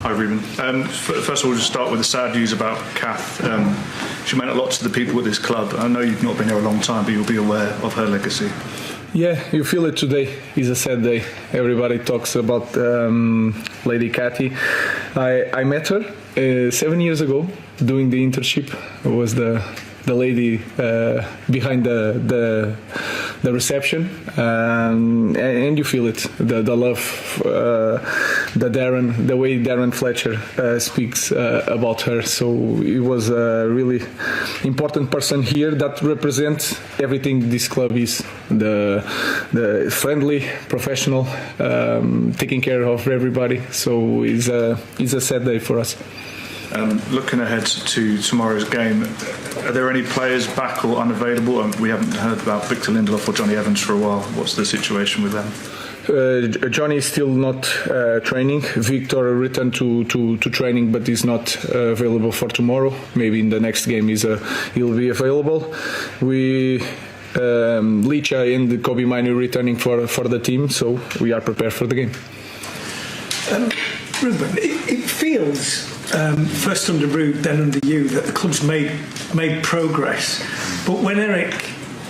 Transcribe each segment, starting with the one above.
Hi Ruben. First of all, just start with the sad news about Kath. She meant a lot to the people at this club. I know you've not been there a long time, but you'll be aware of her legacy. Yeah, you feel it today. It's a sad day. Everybody talks about Lady Kathy. I met her 7 years ago doing the internship. I was the lady behind the reception, and you feel it, the love, the way Darren Fletcher speaks about her. So he was a really important person here that represents everything this club is: the friendly, professional, taking care of everybody. So it's a sad day for us. Looking ahead to tomorrow's game, are there any players back or unavailable? We haven't heard about Victor Lindelof or Johnny Evans for a while. What's the situation with them? Johnny is still not training. Victor returned to training, but is not available for tomorrow. Maybe in the next game he'll be available. Licha and Kobe Minu returning for the team, so we are prepared for the game. Ruben, it feels, first under Ruben, then under you, that the club's made progress. But when Eric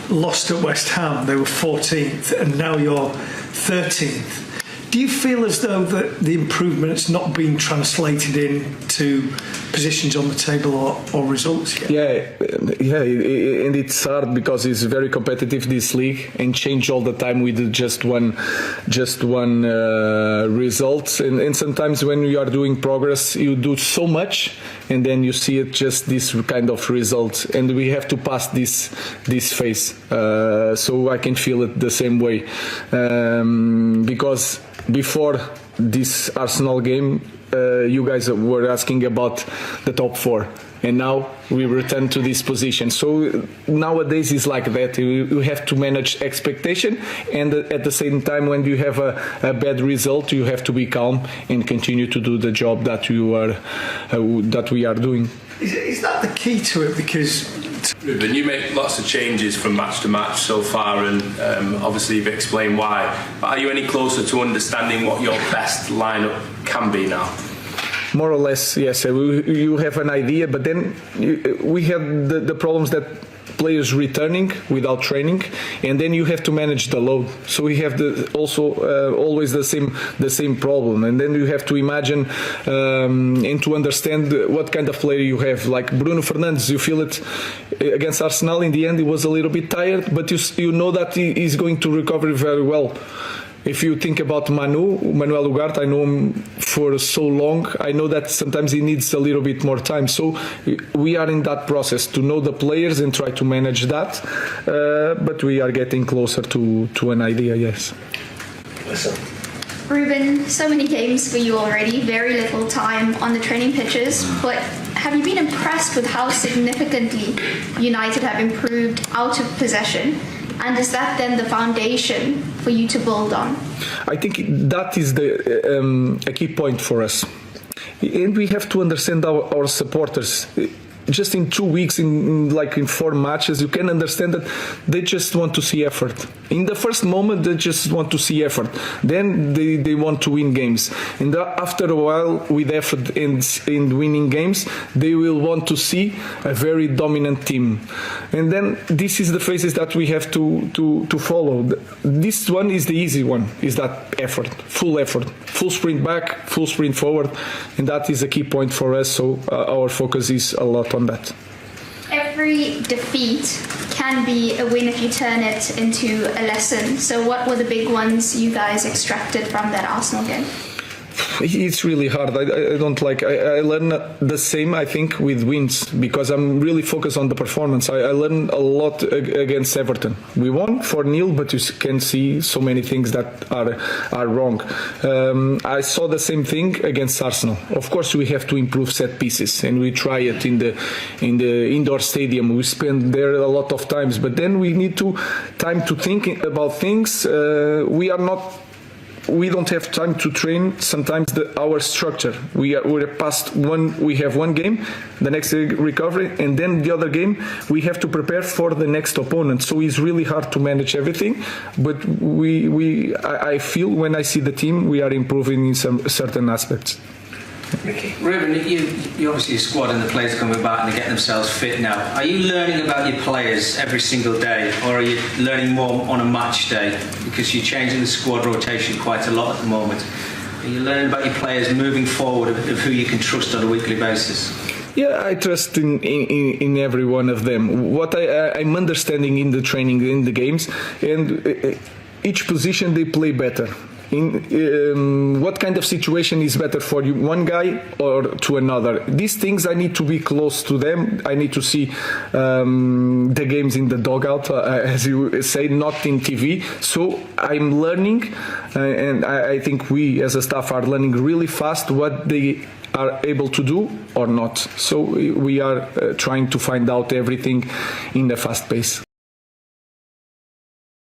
lost at West Ham, they were 14th, and now you're 13th. Do you feel as though that the improvement's not been translated into positions on the table or results yet? Yeah, and it's hard because it's very competitive, this league, and change all the time with just one result. And sometimes when you are doing progress, you do so much, and then you see it just this kind of result. And we have to pass this phase. So I can feel it the same way, because before this Arsenal game, you guys were asking about the top four, and now we return to this position. So nowadays it's like that. You have to manage expectation, and at the same time, when you have a bad result, you have to be calm and continue to do the job that we are doing. Is that the key to it? Because Ruben, you make lots of changes from match to match so far, and obviously you've explained why. But are you any closer to understanding what your best lineup can be now? More or less, yes. You have an idea, but then we have the problems that players returning without training, and then you have to manage the load. So we have always the same problem, and then you have to imagine and to understand what kind of player you have. Like Bruno Fernandes, you feel it against Arsenal. In the end, he was a little bit tired, but you know that he is going to recover very well. If you think about Manuel Ugarte, I know him for so long. I know that sometimes he needs a little bit more time. So we are in that process to know the players and try to manage that. But we are getting closer to an idea, yes. Ruben, so many games for you already, very little time on the training pitches. But have you been impressed with how significantly United have improved out of possession? And is that then the foundation for you to build on? I think that is a key point for us. And we have to understand our supporters. Just in 2 weeks, in 4 matches, you can understand that they just want to see effort. In the first moment, they just want to see effort. Then they want to win games. And after a while, with effort in winning games, they will want to see a very dominant team. And then this is the phases that we have to follow. This one is the easy one, is that effort, full sprint back, full sprint forward. And that is a key point for us. So our focus is a lot on that. Every defeat can be a win if you turn it into a lesson. So what were the big ones you guys extracted from that Arsenal game? It's really hard. I don't like. I learn the same, I think, with wins, because I'm really focused on the performance. I learned a lot against Everton. We won 4-0, but you can see so many things that are wrong. I saw the same thing against Arsenal. Of course, we have to improve set pieces, and we try it in the indoor stadium. We spend there a lot of times, but then we need time to think about things. We don't have time to train sometimes our structure. We're past one. We have one game, the next recovery, and then the other game we have to prepare for the next opponent. So it's really hard to manage everything. But I feel when I see the team, we are improving in some certain aspects. Ruben, you obviously a squad and the players are coming back and they're getting themselves fit now. Are you learning about your players every single day, or are you learning more on a match day? Because you're changing the squad rotation quite a lot at the moment. Are you learning about your players moving forward of who you can trust on a weekly basis? Yeah, I trust in every one of them. What I'm understanding in the training, in the games, and each position they play better. In what kind of situation is better for you, one guy or to another? These things I need to be close to them. I need to see the games in the dugout, as you say, not in TV. So I'm learning, and I think we as a staff are learning really fast what they are able to do or not. So we are trying to find out everything in a fast pace.